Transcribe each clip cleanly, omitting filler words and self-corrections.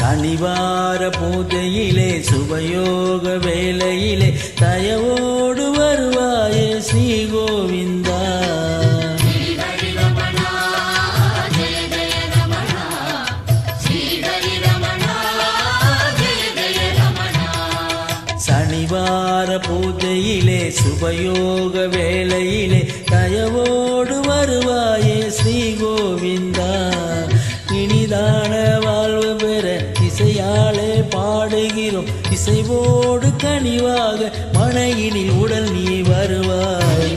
சனிவார பூஜையிலே சுபயோக வேளையிலே தயவோடு வருவாயே ஸ்ரீ கோவிந்தா. சனிவார பூஜையிலே சுபயோக வேளையிலே தயவோடு வருவாயே ஸ்ரீ கோவிந்தா. இனிதான வாழ்வு பெற இசையாலே பாடுகிறோம், இசைவோடு கனிவாக மனையினில் உடல் நீ வருவாய்.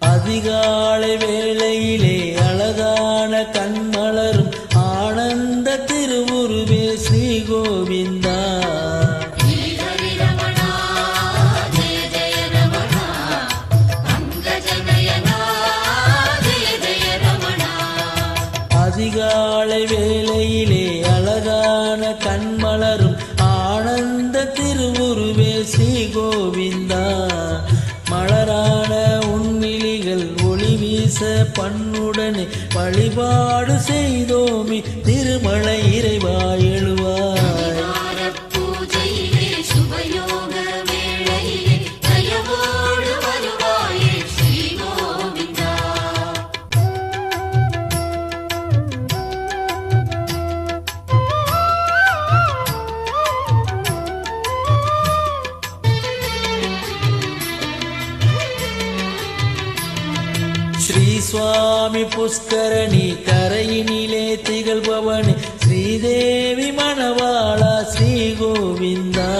அதிகாலை வேளையிலே அழகான கண்மலரும் ஆனந்த திருவுருவே ஸ்ரீ கோவிந்தா. அதிகாலை வேளையிலே அழகான கண்மலரும் ஆனந்த திருவுருவே ஸ்ரீ கோவிந்தா. மலரான உன்னிலிகள் ஒளி வீச பண்ணுடனே வழிபாடு செய்தோமி திருமலை இறைவா எழுவாய். ஸ்ரீ சுவாமி புஷ்கரணி கரையினிலே திகழ்பவனே ஸ்ரீதேவி மணவாளா ஸ்ரீ கோவிந்தா.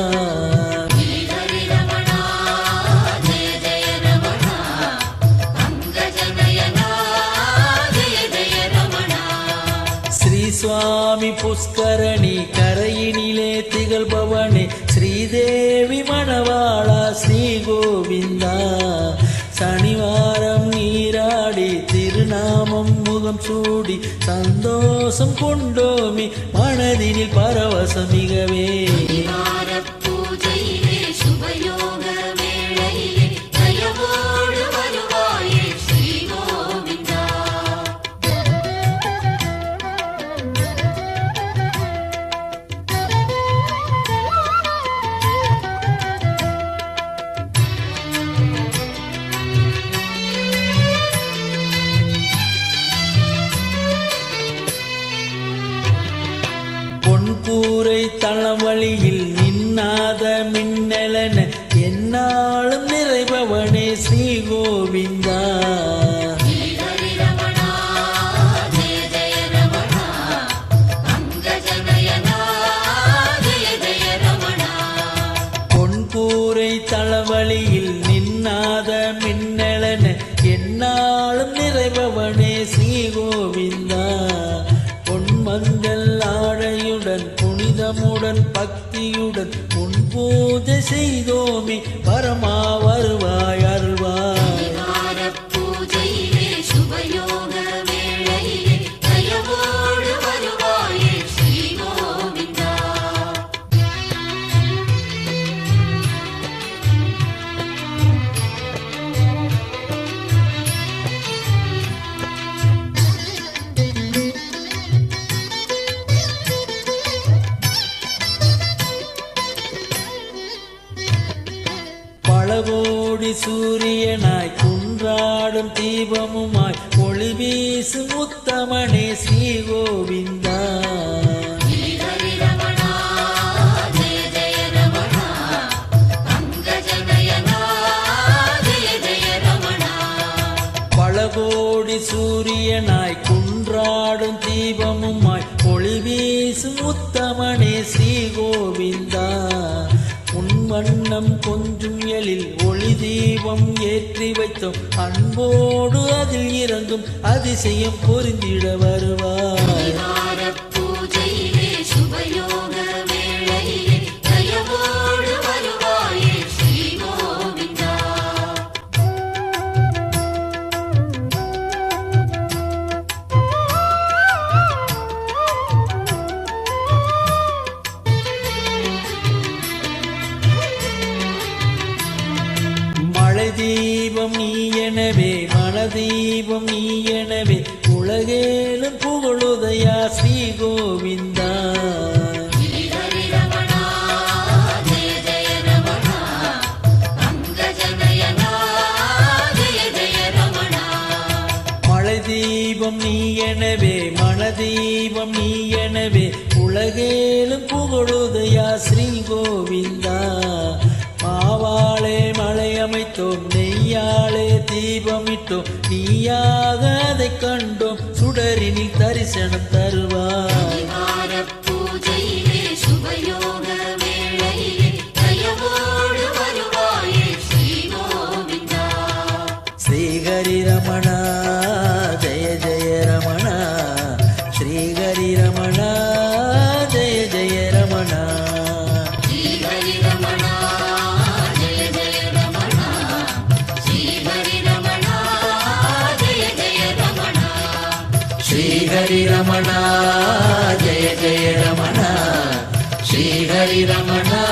ஸ்ரீ சுவாமி புஷ்கரணி கரையினிலே திகழ்பவனே ஸ்ரீதேவி மணவாளா ஸ்ரீ கோவிந்தா. சனிவாரம் நீராடி திருநாமம் முகம் சூடி சந்தோஷம் கொண்டோமி மனதினில் பரவசம் மிகவே. கூரை தளவழியில் நின்னாத மின்னலன என்னாலும் நிறைபவனே ஸ்ரீ கோவிந்தா. பொன்கூரை தளவழியில் நின்னாத மின்னலன என்னாலும் நிறைபவனே ஸ்ரீ கோவிந்தா. பொன்மங்கள் ஆடையுடன் புனிதமுடன் பக்தியுடன் உன் பூஜை செய்தோமி பரமா வருவாய் அருள்வாய். பலகோடி சூரியனாய் குன்றாடும் தீபமுமாய் ஒளி வீசும் உத்தமனே ஸ்ரீ கோவிந்தா. பலகோடி சூரியனாய் குன்றாடும் தீபமுமாய் ஒளி வீசும் உத்தமனே ஸ்ரீ கோவிந்தா. வண்ணம் கொஞ்சும் எழில் ஒளி தீபம் ஏற்றி வைத்தோம் அன்போடு அதில் இறங்கும் அதிசயம் பொருந்திட வருவாய். பூஜையிலே சுபயோக வேளையிலே தயவோடு வருவாய். மலை தீபம் நீ எனவே மனதீபம் நீ எனவே உலகேலும் புகழுதையா ஸ்ரீ கோவிந்தா. மலை தீபம் நீ எனவே மனதீபம் நீ எனவே உலகேலும் புகழுதையா ஸ்ரீ கோவிந்தா. மாவாளே மலை அமைத்தோம் நெய்யாளே தீபமிட்டோம் நீயாக அதை கண்டோம் சுடரினில் தரிசனம் தருவாய். ஸ்ரீஹரி ரமணா ஜெய ஜெய ரமணா ஸ்ரீஹரி ரமணா ஜெய ஜெய ரமணா. ஸ்ரீஹரி ரமணா ஜெய ஜெய ரமணா ஸ்ரீஹரி ரமணா ஜெய ஜெய ரமணா. ஸ்ரீஹரி ரமணா ஜெய ஜெய ரமணா ஸ்ரீஹரி ரமணா